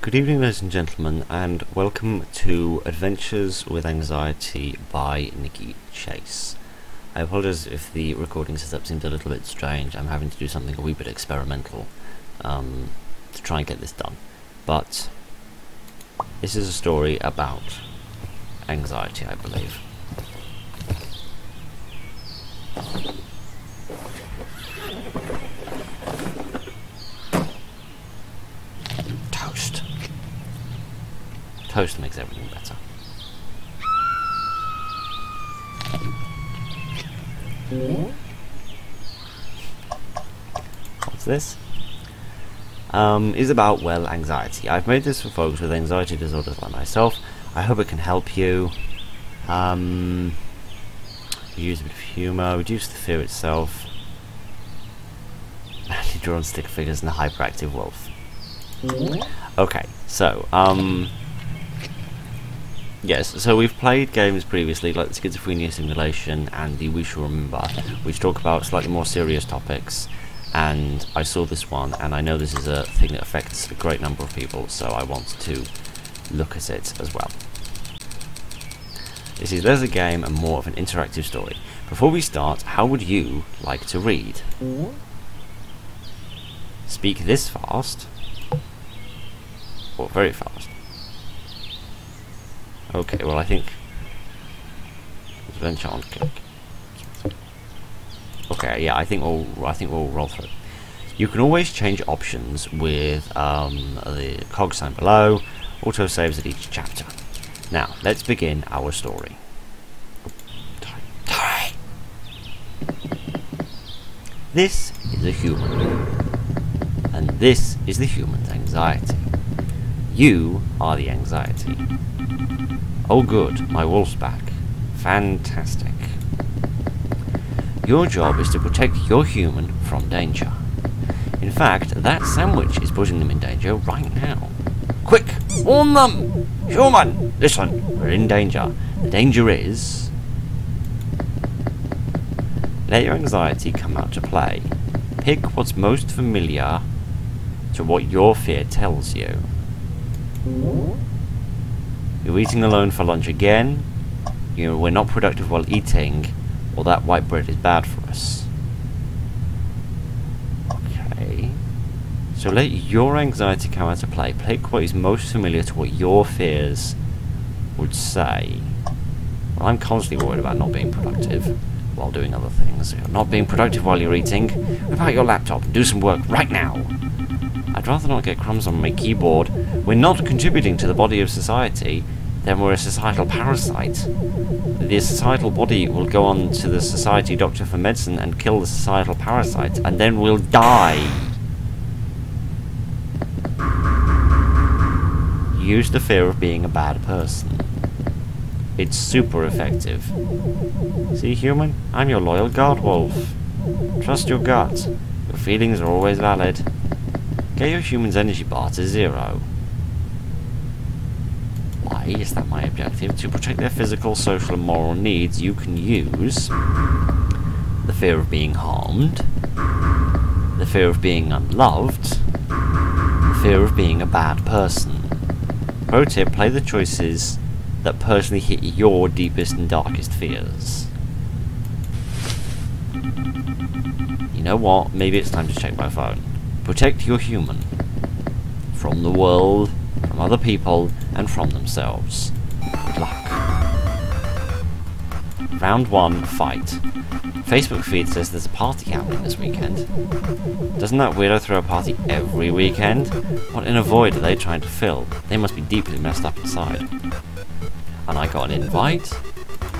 Good evening, ladies and gentlemen, and welcome to Adventures with Anxiety by Nicky Case. I apologise if the recording setup seems a little bit strange. I'm having to do something a wee bit experimental to try and get this done. But this is a story about anxiety, I believe. Toast makes everything better. What's this? Is about, well, anxiety. I've made this for folks with anxiety disorders like myself. I hope it can help you. Use a bit of humour, reduce the fear itself. Badly drawn stick figures and a hyperactive wolf. Okay, so, yes, so we've played games previously, like the Schizophrenia Simulation and the We Shall Remember, which talk about slightly more serious topics, and I saw this one, and I know this is a thing that affects a great number of people, so I want to look at it as well. This is less a game and more of an interactive story. Before we start, how would you like to read? Speak this fast, or very fast. Okay, well, I think adventure on click. Okay, yeah, I think we'll roll through. You can always change options with the cog sign below. Auto saves at each chapter. Now, let's begin our story. This is a human, and this is the human's anxiety. You are the anxiety. Oh good, my wolf's back. Fantastic. Your job is to protect your human from danger. In fact, that sandwich is putting them in danger right now. Quick, warn them! Human, listen, we're in danger. The danger is... Let your anxiety come out to play. Pick what's most familiar to what your fear tells you. You're eating alone for lunch again. We're not productive while eating, or that white bread is bad for us. Okay. So let your anxiety come out to play. Pick what is most familiar to what your fears would say. Well, I'm constantly worried about not being productive while doing other things. You're not being productive while you're eating. Whip out your laptop and do some work right now. I'd rather not get crumbs on my keyboard. We're not contributing to the body of society, then we're a societal parasite. The societal body will go on to the society doctor for medicine and kill the societal parasite, and then we'll die. Use the fear of being a bad person. It's super effective. See, human? I'm your loyal guard wolf. Trust your gut. Your feelings are always valid. Get your human's energy bar to 0. Why is that my objective? To protect their physical, social and moral needs, you can use the fear of being harmed, the fear of being unloved, the fear of being a bad person. Pro tip, play the choices that personally hit your deepest and darkest fears. You know what? Maybe it's time to check my phone. Protect your human from the world, from other people, and from themselves. Good luck. Round 1, fight. Facebook feed says there's a party happening this weekend. Doesn't that weirdo throw a party every weekend? What inner void are they trying to fill? They must be deeply messed up inside. And I got an invite?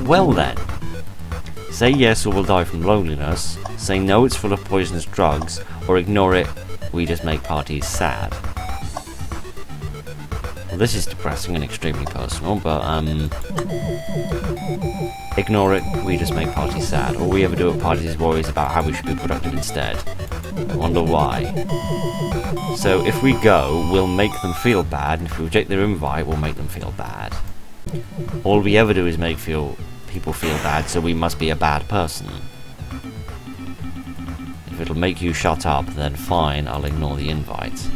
Well then. Say yes or we'll die from loneliness. Say no, it's full of poisonous drugs. Or ignore it, we just make parties sad. Well, this is depressing and extremely personal, but, ignore it, we just make parties sad. All we ever do at parties is worries about how we should be productive instead. I wonder why. So, if we go, we'll make them feel bad, and if we reject their invite, we'll make them feel bad. All we ever do is make people feel bad, so we must be a bad person. If it'll make you shut up, then fine, I'll ignore the invite.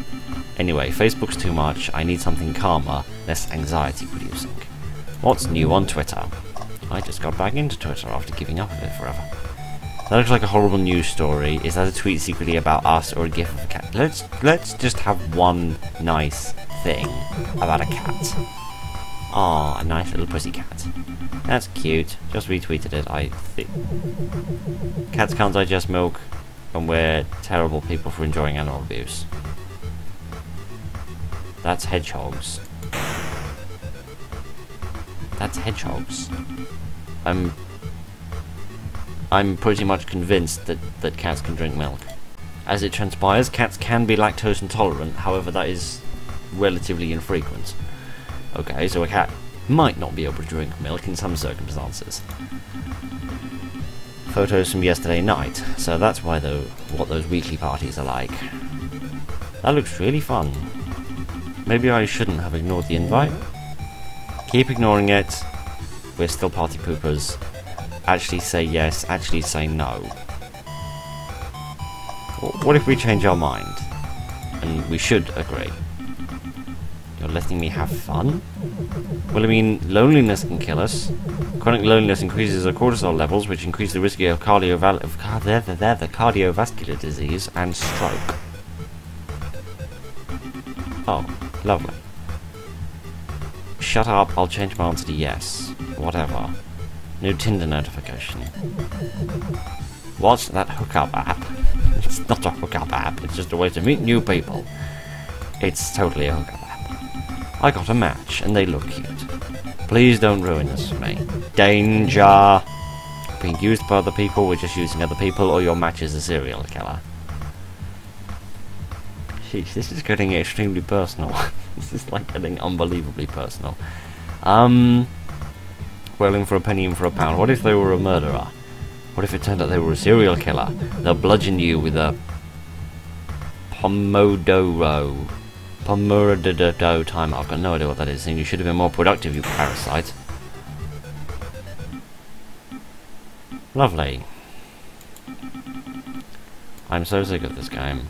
Anyway, Facebook's too much. I need something calmer, less anxiety producing. What's new on Twitter? I just got back into Twitter after giving up of it forever. That looks like a horrible news story. Is that a tweet secretly about us or a gif of a cat? Let's just have one nice thing about a cat. Ah, a nice little pussy cat. That's cute. Just retweeted it. I think cats can't digest milk, and we're terrible people for enjoying animal abuse. That's hedgehogs. That's hedgehogs. I'm pretty much convinced that cats can drink milk. As it transpires, cats can be lactose intolerant, however that is relatively infrequent. Okay, so a cat might not be able to drink milk in some circumstances. Photos from yesterday night, so that's why what those weekly parties are like. That looks really fun. Maybe I shouldn't have ignored the invite? Keep ignoring it. We're still party poopers. Actually say yes, actually say no. What if we change our mind? And we should agree. You're letting me have fun? Well, I mean, loneliness can kill us. Chronic loneliness increases our cortisol levels, which increase the risk of cardiovascular disease and stroke. Oh, lovely. Shut up, I'll change my answer to yes. Whatever. New Tinder notification. What's that hookup app? It's not a hookup app, it's just a way to meet new people. It's totally a hookup app. I got a match, and they look cute. Please don't ruin this for me. Danger! Being used by other people, we're just using other people, or your match is a serial killer. Sheesh, this is getting extremely personal. This is like getting unbelievably personal. Well, in for a penny, in for a pound. What if they were a murderer? What if it turned out they were a serial killer? They'll bludgeon you with a Pomodoro timer. I've got no idea what that is, and you should have been more productive, you parasite. Lovely. I'm so sick of this game.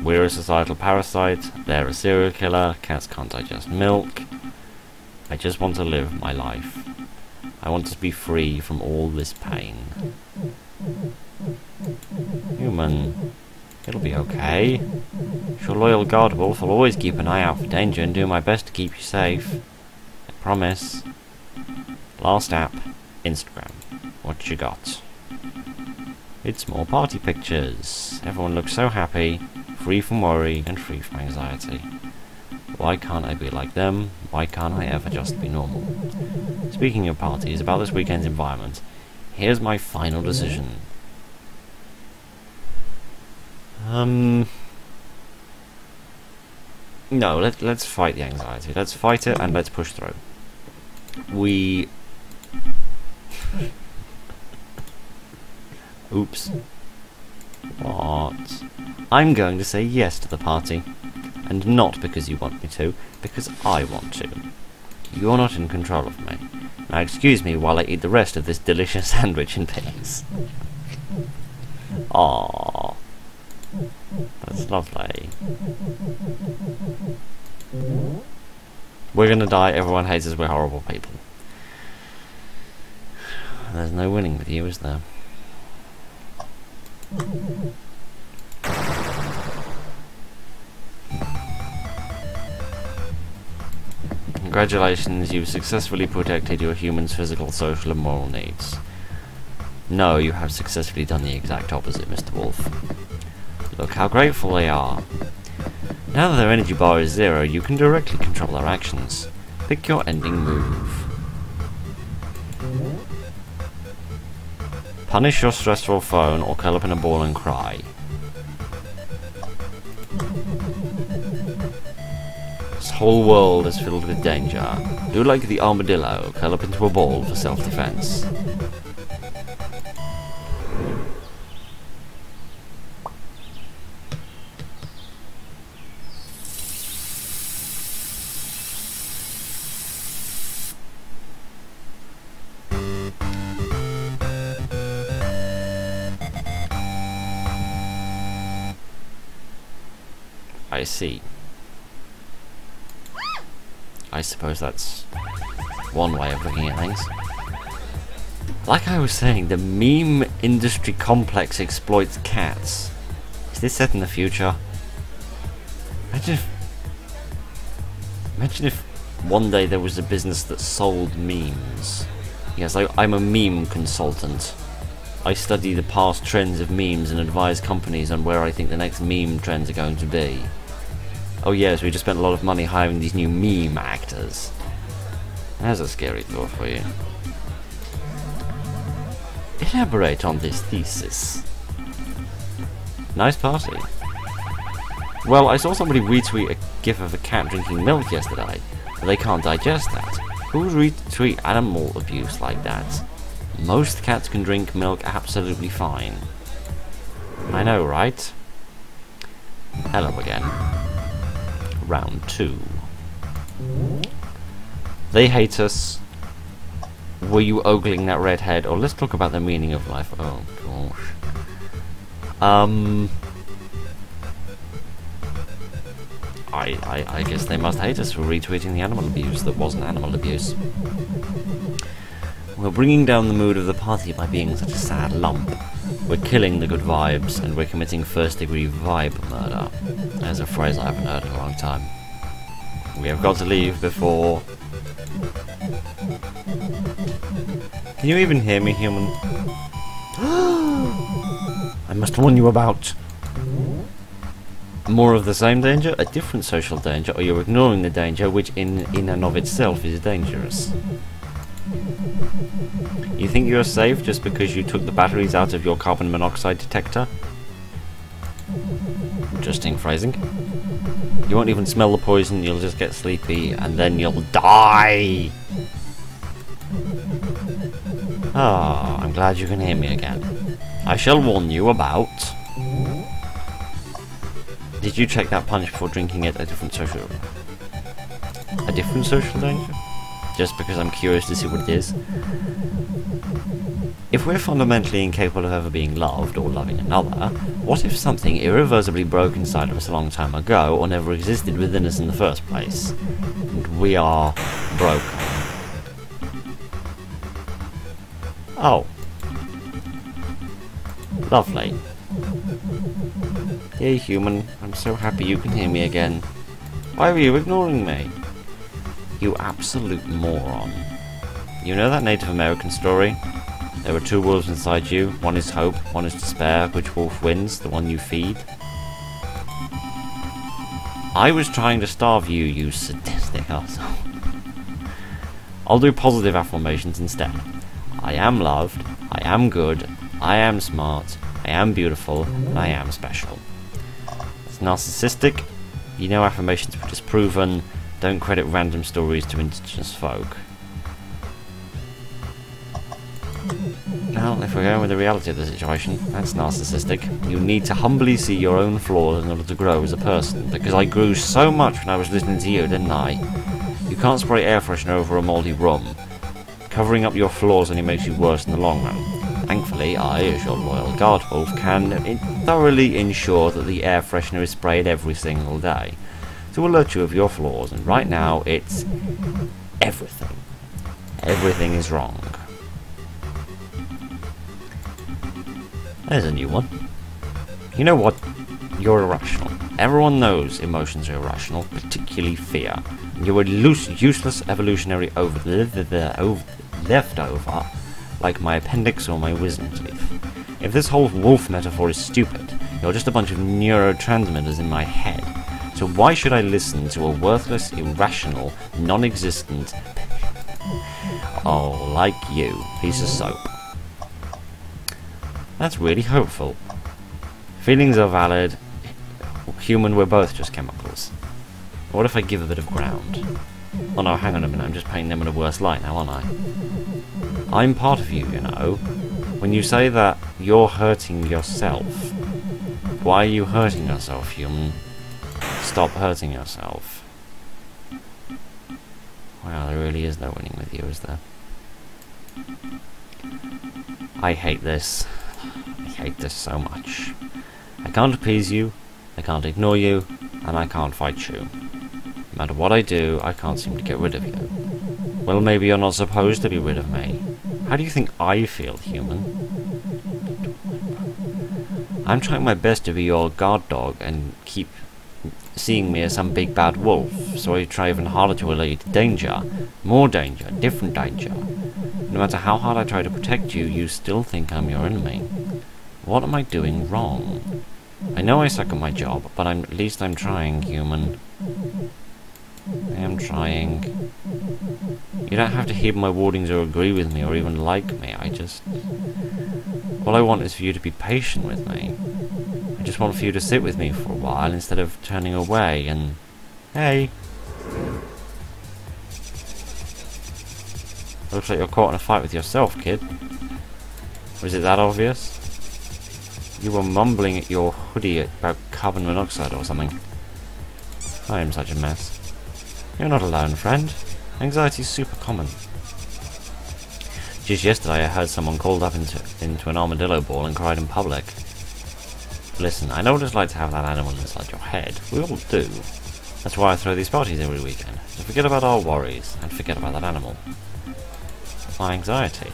We're a societal parasite, they're a serial killer, cats can't digest milk. I just want to live my life. I want to be free from all this pain. Human, it'll be okay. Your loyal guard wolf will always keep an eye out for danger and do my best to keep you safe. I promise. Last app, Instagram. What you got? It's more party pictures. Everyone looks so happy, free from worry and free from anxiety. Why can't I be like them? Why can't I ever just be normal? Speaking of parties, about this weekend's environment, here's my final decision. No, let's fight the anxiety. Let's fight it and let's push through. Oops. What? I'm going to say yes to the party. And not because you want me to, because I want to. You're not in control of me. Now excuse me while I eat the rest of this delicious sandwich in peace. Aww. That's lovely. We're gonna die, everyone hates us, we're horrible people. There's no winning with you, is there? Congratulations, you've successfully protected your human's physical, social and moral needs. No, you have successfully done the exact opposite, Mr. Wolf. Look how grateful they are. Now that their energy bar is 0, you can directly control their actions. Pick your ending move. Punish your stressful phone or curl up in a ball and cry. This whole world is filled with danger. Do like the armadillo, curl up into a ball for self-defense. I see. I suppose that's one way of looking at things. Like I was saying, the meme industry complex exploits cats. Is this set in the future? Imagine if one day there was a business that sold memes. Yes, I'm a meme consultant. I study the past trends of memes and advise companies on where I think the next meme trends are going to be. Oh yes, we just spent a lot of money hiring these new meme actors. There's a scary thought for you. Elaborate on this thesis. Nice party. Well, I saw somebody retweet a gif of a cat drinking milk yesterday, but they can't digest that. Who would retweet animal abuse like that? Most cats can drink milk absolutely fine. I know, right? Hello again. Round 2. They hate us. Were you ogling that redhead? Or let's talk about the meaning of life. Oh gosh. I guess they must hate us for retweeting the animal abuse that wasn't animal abuse. We're bringing down the mood of the party by being such a sad lump. We're killing the good vibes, and we're committing first-degree vibe murder. There's a phrase I haven't heard in a long time. We have got to leave before... Can you even hear me, human? I must warn you about... More of the same danger, a different social danger, or you're ignoring the danger, which in and of itself is dangerous. You think you're safe just because you took the batteries out of your carbon monoxide detector? Interesting phrasing. You won't even smell the poison, you'll just get sleepy, and then you'll die! Ah, I'm glad you can hear me again. I shall warn you about... Did you check that punch before drinking it? A different social danger? Just because I'm curious to see what it is. If we're fundamentally incapable of ever being loved or loving another, what if something irreversibly broke inside of us a long time ago or never existed within us in the first place? And we are broken. Oh. Lovely. Hey human, I'm so happy you can hear me again. Why were you ignoring me? You absolute moron. You know that Native American story? There are two wolves inside you. One is hope, one is despair. Which wolf wins? The one you feed? I was trying to starve you, you sadistic asshole. I'll do positive affirmations instead. I am loved, I am good, I am smart, I am beautiful, and I am special. It's narcissistic. You know affirmations were disproven. Don't credit random stories to indigenous folk. Well, if we're going with the reality of the situation, that's narcissistic. You need to humbly see your own flaws in order to grow as a person, because I grew so much when I was listening to you, didn't I? You can't spray air freshener over a mouldy room. Covering up your flaws only makes you worse in the long run. Thankfully, I, as your loyal guard wolf, can thoroughly ensure that the air freshener is sprayed every single day to alert you of your flaws, and right now it's everything. Everything is wrong. There's a new one. You know what? You're irrational. Everyone knows emotions are irrational, particularly fear. You're a useless evolutionary leftover, like my appendix or my wisdom teeth. If this whole wolf metaphor is stupid, you're just a bunch of neurotransmitters in my head. So why should I listen to a worthless, irrational, non-existent... oh, like you, piece of soap. That's really hopeful. Feelings are valid. Human, we're both just chemicals. What if I give a bit of ground? Oh no, hang on a minute, I'm just painting them in a worse light now, aren't I? I'm part of you, you know. When you say that you're hurting yourself, why are you hurting yourself, human? Stop hurting yourself. Wow, there really is no winning with you, is there? I hate this. I hate this so much. I can't appease you. I can't ignore you, and I can't fight you. No matter what I do, I can't seem to get rid of you. Well, maybe you're not supposed to be rid of me. How do you think I feel, human? I'm trying my best to be your guard dog and keep seeing me as some big bad wolf, so I try even harder to allure you to danger. More danger, different danger. No matter how hard I try to protect you, you still think I'm your enemy. What am I doing wrong? I know I suck at my job, but at least I'm trying, human. I am trying. You don't have to heed my warnings or agree with me or even like me. All I want is for you to be patient with me. I just want for you to sit with me for a while instead of turning away and... Hey! Looks like you're caught in a fight with yourself, kid. Was it that obvious? You were mumbling at your hoodie about carbon monoxide or something. I am such a mess. You're not alone, friend. Anxiety's super common. Just yesterday I heard someone called up into an armadillo ball and cried in public. Listen, I know what it's like to have that animal inside your head. We all do. That's why I throw these parties every weekend. To forget about our worries and forget about that animal. My anxiety.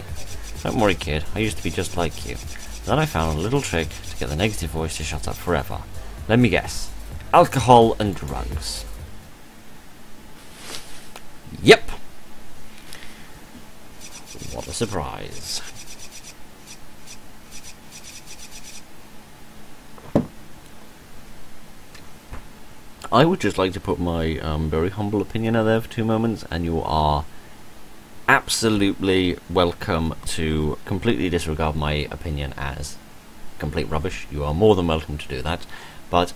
Don't worry, kid. I used to be just like you. Then I found a little trick to get the negative voice to shut up forever. Let me guess. Alcohol and drugs. Yep. What a surprise. I would just like to put my very humble opinion out there for 2 moments, and you are absolutely welcome to completely disregard my opinion as complete rubbish. You are more than welcome to do that. But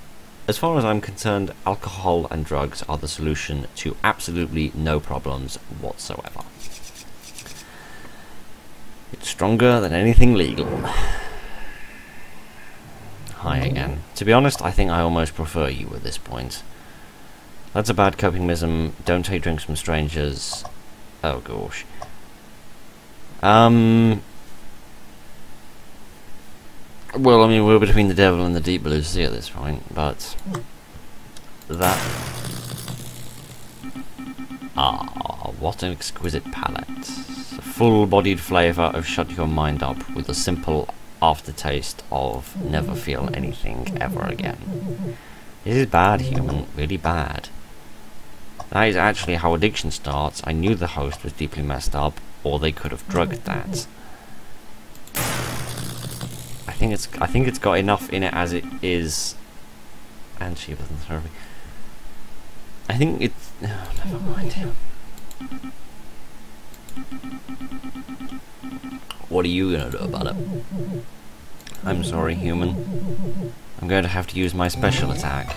as far as I'm concerned, alcohol and drugs are the solution to absolutely no problems whatsoever. It's stronger than anything legal. Hi again. To be honest, I think I almost prefer you at this point. That's a bad coping mechanism. Don't take drinks from strangers. Oh gosh. Well, I mean, we're between the devil and the deep blue sea at this point, but that... Ah, what an exquisite palate. A full-bodied flavour of shut your mind up with a simple aftertaste of never feel anything ever again. This is bad, human, really bad. That is actually how addiction starts. I knew the host was deeply messed up, or they could have drugged that. I think it's got enough in it as it is, and cheaper than therapy. I think it's... Oh, never mind. What are you gonna do about it? I'm sorry, human. I'm going to have to use my special attack.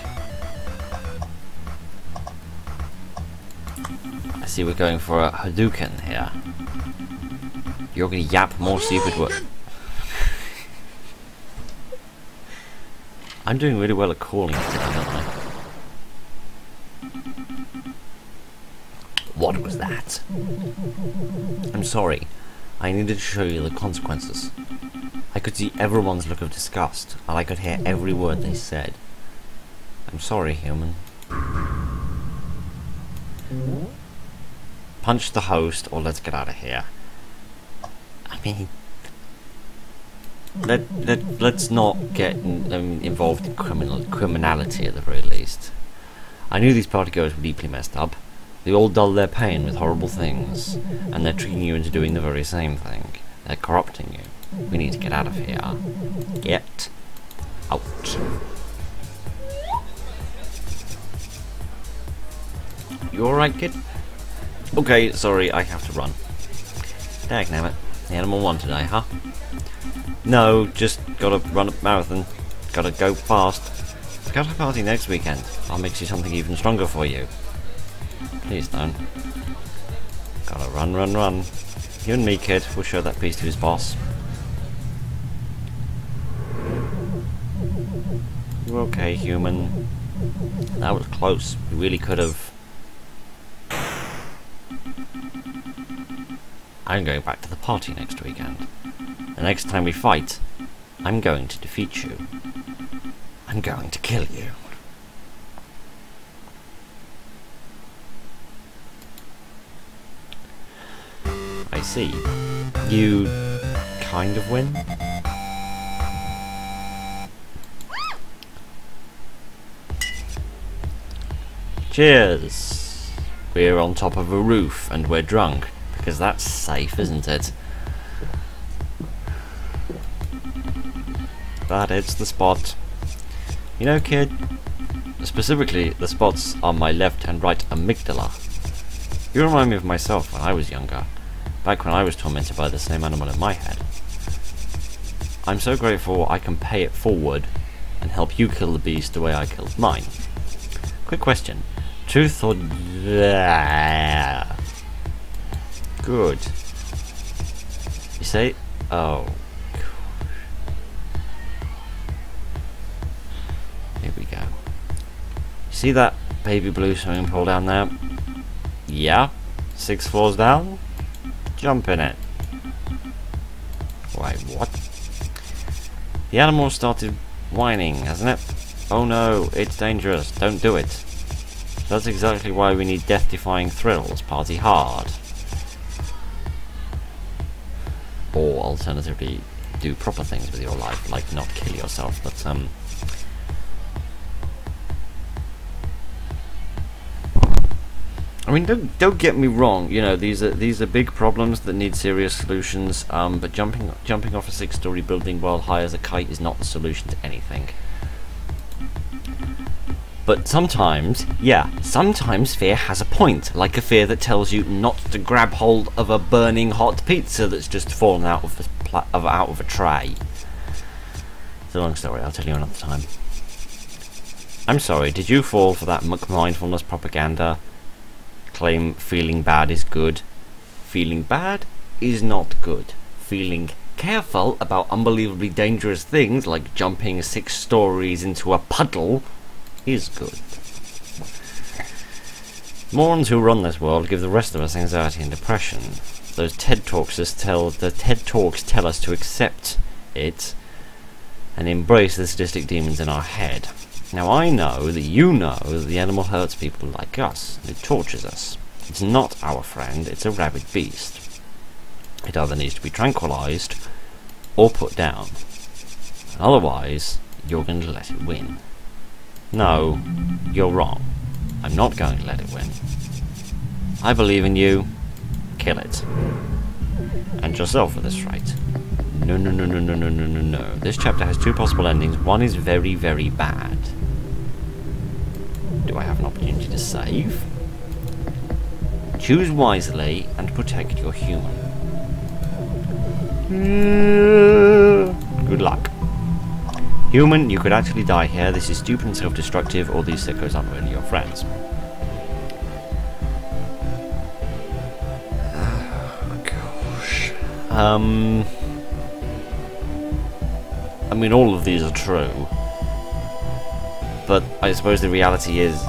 I see we're going for a Hadouken here. You're gonna yap more stupid words. I'm doing really well at calling it, aren't I? What was that? I'm sorry. I needed to show you the consequences. I could see everyone's look of disgust, and I could hear every word they said. I'm sorry, human. Punch the host, or let's get out of here. I mean... Let's not get involved in criminality at the very least. I knew these partygoers were deeply messed up. They all dull their pain with horrible things, and they're tricking you into doing the very same thing. They're corrupting you. We need to get out of here. Get out. You alright, kid? Okay, sorry, I have to run. Dagnabbit. The animal won today, huh? No, just gotta run a marathon. Gotta go fast. I've got a party next weekend. I'll mix you something even stronger for you. Please don't. Gotta run, run, run. You and me, kid, will show that piece to his boss. You okay, human? That was close. We really could have... I'm going back to the party next weekend. The next time we fight, I'm going to defeat you. I'm going to kill you. see. You kind of win. Cheers! We're on top of a roof and we're drunk, because that's safe, isn't it? That hits the spot. You know, kid, specifically the spots on my left and right amygdala. You remind me of myself when I was younger, back when I was tormented by the same animal in my head. I'm so grateful I can pay it forward and help you kill the beast the way I killed mine. Quick question. Truth or... Good. You say... Oh. Here we go. You see that baby blue swimming pool down there? Yeah. 6 floors down? Jump in it. Wait, what? The animal started whining, hasn't it? Oh no, it's dangerous. Don't do it. That's exactly why we need death-defying thrills. Party hard. Or alternatively, do proper things with your life, like not kill yourself. But I mean, don't get me wrong. You know, these are big problems that need serious solutions. But jumping off a 6-story building while high as a kite is not the solution to anything. But sometimes, yeah, sometimes fear has a point, like a fear that tells you not to grab hold of a burning hot pizza that's just fallen out of a tray. It's a long story, I'll tell you another time. I'm sorry, did you fall for that mindfulness propaganda? Claim feeling bad is good. Feeling bad is not good. Feeling careful about unbelievably dangerous things like jumping 6 stories into a puddle is good. Morons who run this world give the rest of us anxiety and depression. Those TED Talks tell us to accept it and embrace the sadistic demons in our head. Now I know that you know that the animal hurts people like us. It tortures us. It's not our friend, it's a rabid beast. It either needs to be tranquilized or put down. Otherwise, you're going to let it win. No, you're wrong. I'm not going to let it win. I believe in you. Kill it. And yourself at this rate. No, no, no, no, no, no, no, no, no. This chapter has 2 possible endings. One is very, very bad. Do I have an opportunity to save? Choose wisely and protect your human. Good luck. Human, you could actually die here. This is stupid and self-destructive, or these sickos aren't really your friends. Oh, gosh. I mean, all of these are true. But I suppose the reality is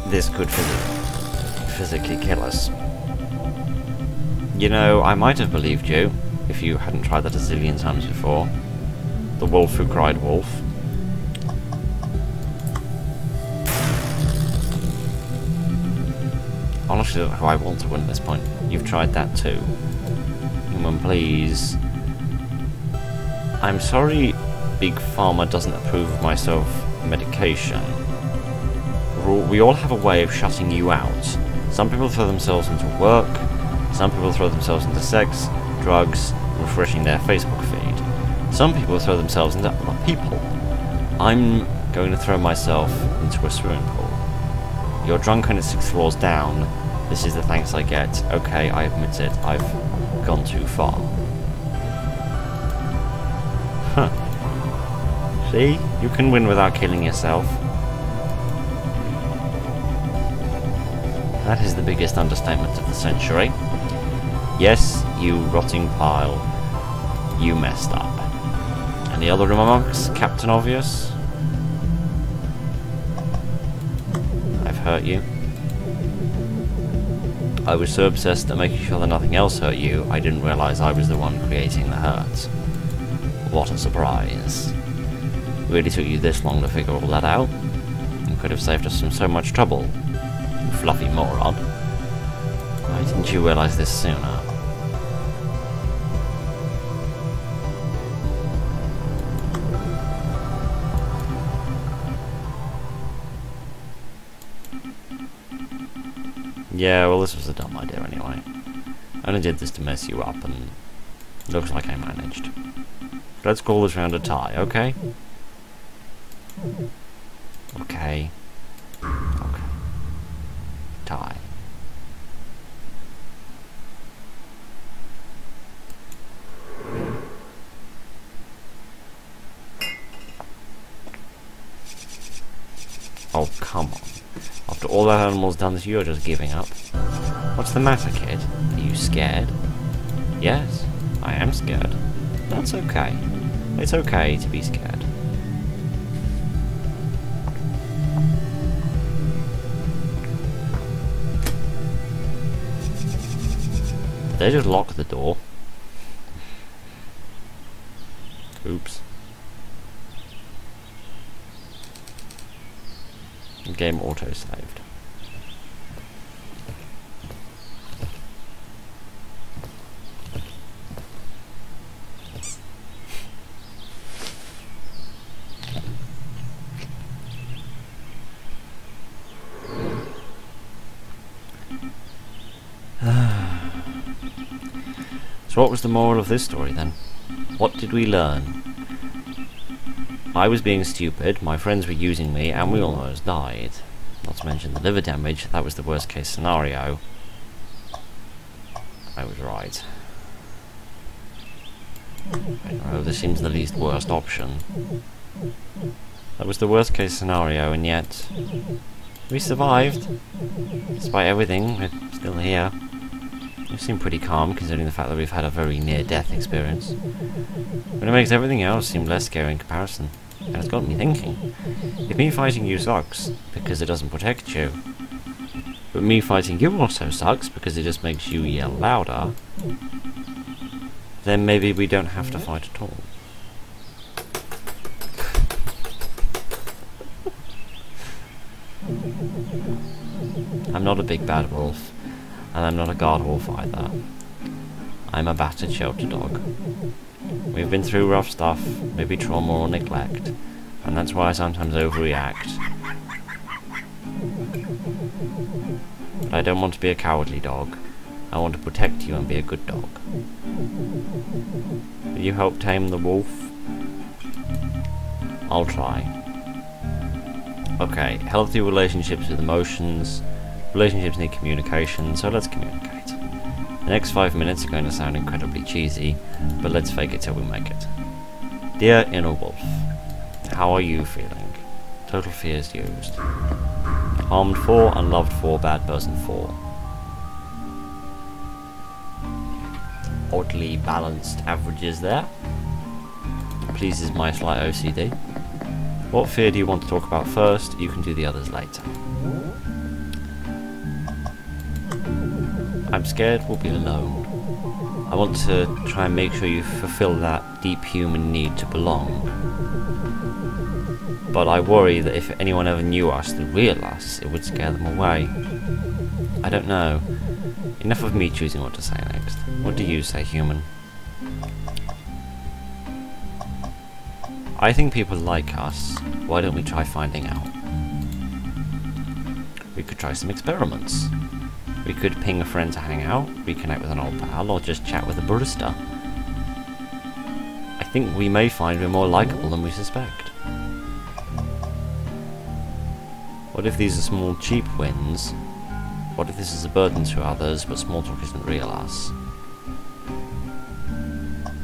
this could physically kill us. You know, I might have believed you if you hadn't tried that a zillion times before. The wolf who cried wolf. Honestly, I don't know who I want to win at this point. You've tried that too. Human, please. I'm sorry Big Pharma doesn't approve of my self-medication. We all have a way of shutting you out. Some people throw themselves into work. Some people throw themselves into sex, drugs, refreshing their Facebook feed. Some people throw themselves into other people. I'm going to throw myself into a swimming pool. You're drunk and it's 6 floors down. This is the thanks I get. Okay, I admit it. I've gone too far. Huh. See? You can win without killing yourself. That is the biggest understatement of the century. Yes, you rotting pile. You messed up. Any other remarks, Captain Obvious? I've hurt you. I was so obsessed at making sure that nothing else hurt you, I didn't realise I was the one creating the hurt. What a surprise. It really took you this long to figure all that out? You could have saved us from so much trouble. You fluffy moron. Why didn't you realise this sooner? Yeah, well, this was a dumb idea anyway. I only did this to mess you up, and looks like I managed. Let's call this round a tie, okay? Okay. Okay. Tie. Oh, come on. After all that animal's done this, you're just giving up. What's the matter, kid? Are you scared? Yes, I am scared. That's okay. It's okay to be scared. Did they just lock the door? Oops. Game auto-saved. So what was the moral of this story then? What did we learn? I was being stupid, my friends were using me, and we almost died. Not to mention the liver damage, that was the worst case scenario. I was right. I don't know, this seems the least worst option. That was the worst case scenario, and yet we survived. Despite everything, we're still here. We seem pretty calm, considering the fact that we've had a very near-death experience. But it makes everything else seem less scary in comparison. And it's got me thinking, if me fighting you sucks because it doesn't protect you, but me fighting you also sucks because it just makes you yell louder, then maybe we don't have to fight at all. I'm not a big bad wolf, and I'm not a guard wolf either. I'm a battered shelter dog. We've been through rough stuff, maybe trauma or neglect, and that's why I sometimes overreact. But I don't want to be a cowardly dog. I want to protect you and be a good dog. Will you help tame the wolf? I'll try. Okay, healthy relationships with emotions. Relationships need communication, so let's communicate. The next 5 minutes are going to sound incredibly cheesy, but let's fake it till we make it. Dear inner wolf, how are you feeling? Total fears used. Harmed 4, unloved 4, bad person 4. Oddly balanced averages there. Pleases my slight OCD. What fear do you want to talk about first? You can do the others later. I'm scared we'll be alone. I want to try and make sure you fulfill that deep human need to belong. But I worry that if anyone ever knew us, the real us, it would scare them away. I don't know. Enough of me choosing what to say next. What do you say, human? I think people like us. Why don't we try finding out? We could try some experiments. We could ping a friend to hang out, reconnect with an old pal, or just chat with a barista. I think we may find we're more likable than we suspect. What if these are small, cheap wins? What if this is a burden to others, but small talk isn't real us?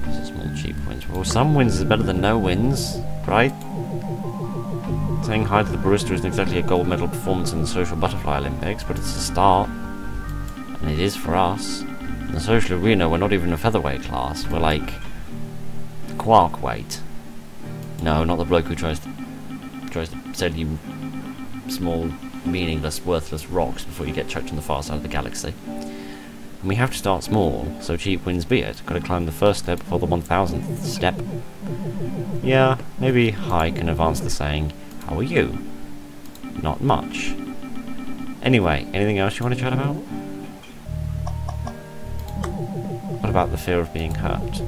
These are small, cheap wins. Well, some wins is better than no wins, right? Saying hi to the barista isn't exactly a gold medal performance in the Social Butterfly Olympics, but it's a start. And it is for us. In the social arena, we're not even a featherweight class. We're like quark weight. No, not the bloke who tries to sell you small, meaningless, worthless rocks before you get chucked on the far side of the galaxy. And we have to start small, so cheap wins be it. Gotta climb the first step before the 1000th step. Yeah, maybe hi can advance the saying, how are you? Not much. Anyway, anything else you want to chat about? What about the fear of being hurt?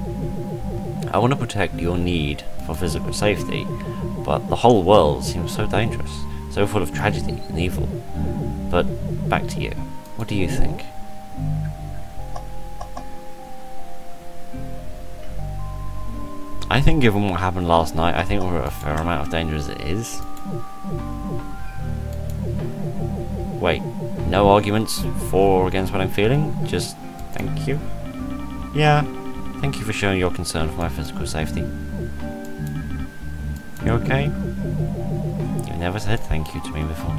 I want to protect your need for physical safety, but the whole world seems so dangerous, so full of tragedy and evil. But back to you. What do you think? I think given what happened last night, I think we're at a fair amount of danger as it is. Wait, no arguments for or against what I'm feeling? Just thank you? Yeah, thank you for showing your concern for my physical safety. You okay? You never said thank you to me before.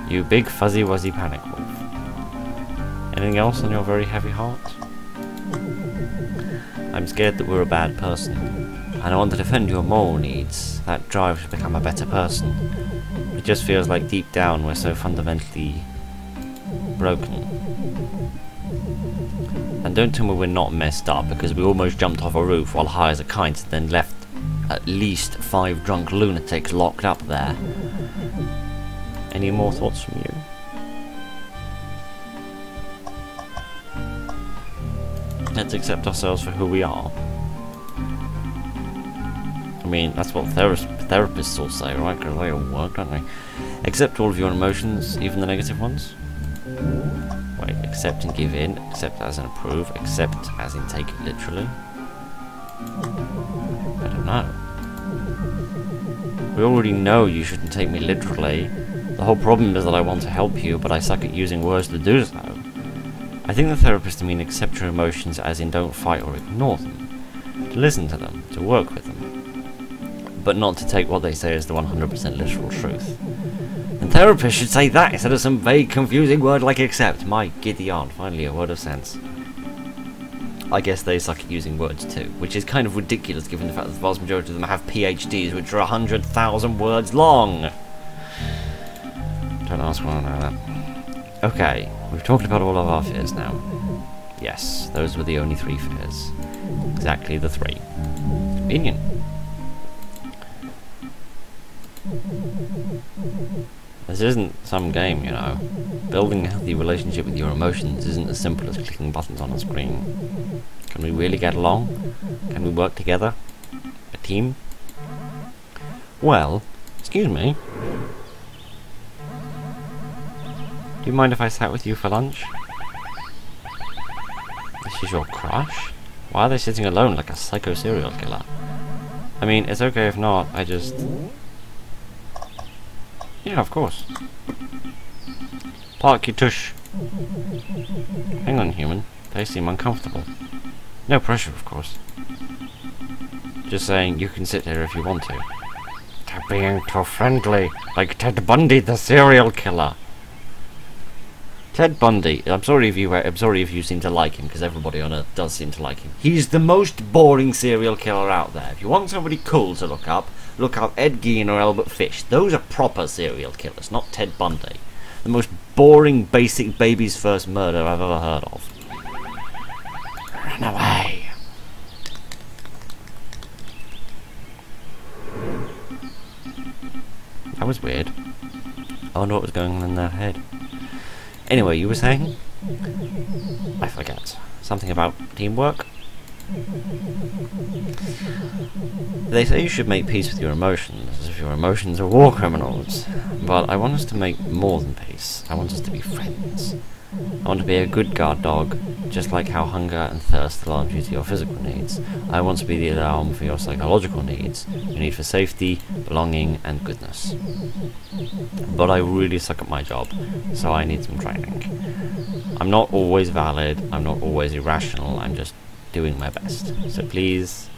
You big fuzzy wuzzy panic wolf. Anything else on your very heavy heart? I'm scared that we're a bad person, and I want to defend your moral needs, that drive to become a better person. It just feels like deep down we're so fundamentally broken. And don't tell me we're not messed up, because we almost jumped off a roof while high as a kite and then left at least 5 drunk lunatics locked up there. Any more thoughts from you? Let's accept ourselves for who we are. I mean, that's what therapists all say, right? Because they all work, don't they? Accept all of your emotions, even the negative ones. Wait, accept and give in, accept as in approve, accept as in take it literally. I don't know. We already know you shouldn't take me literally. The whole problem is that I want to help you, but I suck at using words to do so. I think the therapist to mean accept your emotions as in don't fight or ignore them. To listen to them, to work with them. But not to take what they say as the 100% literal truth. And therapists should say that instead of some vague, confusing word like accept. My giddy aunt, finally a word of sense. I guess they suck at using words too, which is kind of ridiculous given the fact that the vast majority of them have PhDs which are 100,000 words long. Don't ask why I know that. Okay, we've talked about all of our fears now. Yes, those were the only 3 fears. Exactly the 3. Convenient. This isn't some game, you know. Building a healthy relationship with your emotions isn't as simple as clicking buttons on a screen. Can we really get along? Can we work together? A team? Well, excuse me. Do you mind if I sat with you for lunch? This is your crush? Why are they sitting alone like a psycho serial killer? I mean, it's okay if not, I just... Yeah, of course. Park your tush. Hang on, human. They seem uncomfortable. No pressure, of course. Just saying, you can sit here if you want to. They're being too friendly, like Ted Bundy, the serial killer. Ted Bundy. I'm sorry if you seem to like him, because everybody on Earth does seem to like him. He's the most boring serial killer out there. If you want somebody cool to look up Ed Gein or Albert Fish. Those are proper serial killers, not Ted Bundy. The most boring, basic baby's first murder I've ever heard of. Run away. That was weird. I wonder what was going on in their head. Anyway, you were saying? I forget. Something about teamwork? They say you should make peace with your emotions, as if your emotions are war criminals. But I want us to make more than peace. I want us to be friends. I want to be a good guard dog, just like how hunger and thirst alarm you to your physical needs. I want to be the alarm for your psychological needs, your need for safety, belonging, and goodness. But I really suck at my job, so I need some training. I'm not always valid, I'm not always irrational, I'm just doing my best. So please,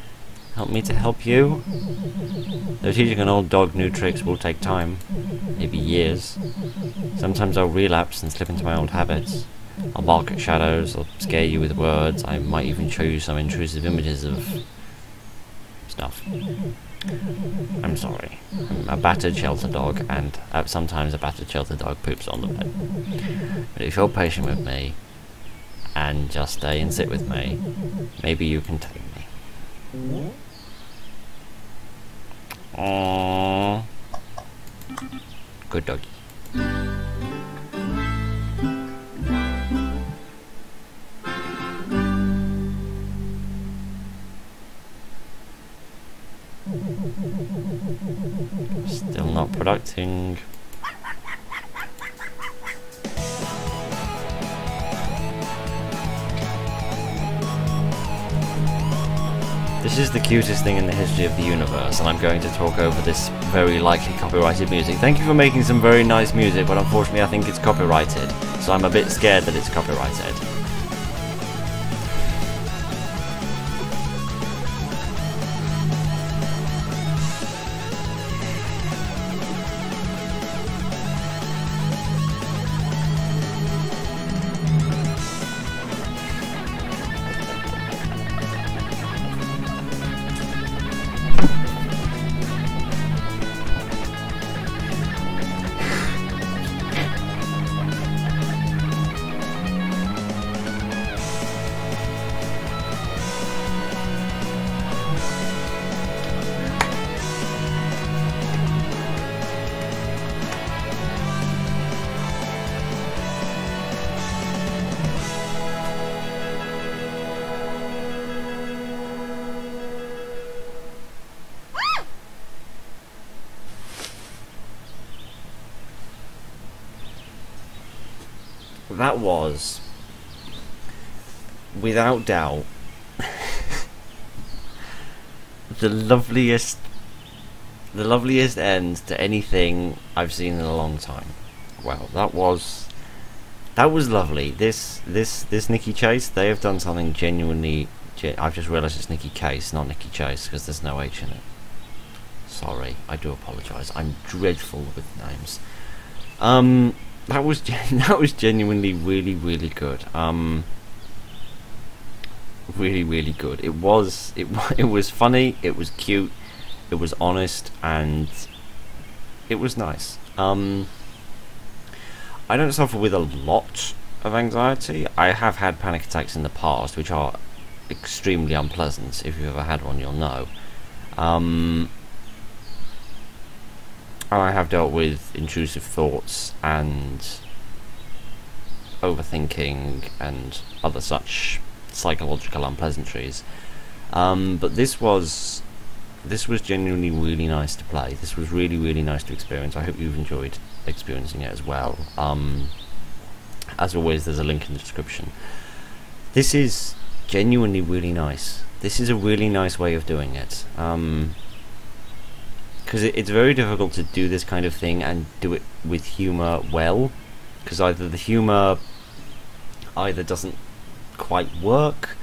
help me to help you. Though teaching an old dog new tricks will take time, maybe years. Sometimes I'll relapse and slip into my old habits. I'll bark at shadows, I'll scare you with words, I might even show you some intrusive images of stuff. I'm sorry. I'm a battered shelter dog, and sometimes a battered shelter dog poops on the bed. But if you're patient with me, and just stay and sit with me, maybe you can take me. Aww. Good doggy. producting. This is the cutest thing in the history of the universe, and I'm going to talk over this very likely copyrighted music. Thank you for making some very nice music, but unfortunately I think it's copyrighted, so I'm a bit scared that it's copyrighted. That was, without doubt, the loveliest end to anything I've seen in a long time. Wow, that was lovely. This Nicky Case, they have done something genuinely. I've just realised it's Nicky Case, not Nicky Chase, because there's no H in it. Sorry, I do apologise. I'm dreadful with names. That was genuinely really good. Really good. It was funny. It was cute. It was honest, and it was nice. I don't suffer with a lot of anxiety. I have had panic attacks in the past, which are extremely unpleasant. If you've ever had one, you'll know. I have dealt with intrusive thoughts and overthinking and other such psychological unpleasantries. But this was genuinely really nice to play. This was really nice to experience. I hope you've enjoyed experiencing it as well. As always, there's a link in the description. This is genuinely really nice. This is a really nice way of doing it. Because it's very difficult to do this kind of thing and do it with humour well, because either the humour doesn't quite work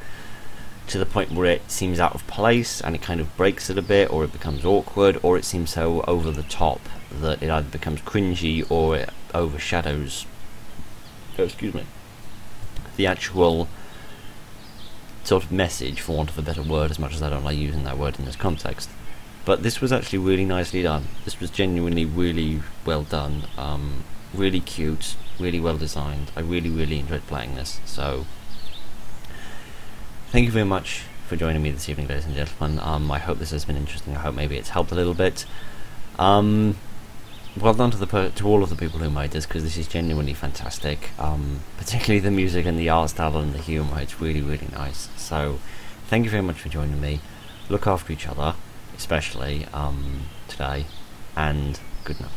to the point where it seems out of place and it kind of breaks it a bit, or it becomes awkward, or it seems so over the top that it either becomes cringy or it overshadows the actual sort of message, for want of a better word, as much as I don't like using that word in this context. But this was actually really nicely done. This was genuinely really well done, really cute, really well designed. I really enjoyed playing this. So, thank you very much for joining me this evening, ladies and gentlemen. I hope this has been interesting. I hope maybe it's helped a little bit. Well done to all of the people who made this, because this is genuinely fantastic. Particularly the music and the art style and the humour. It's really nice. So, thank you very much for joining me. Look after each other, especially today, and good night.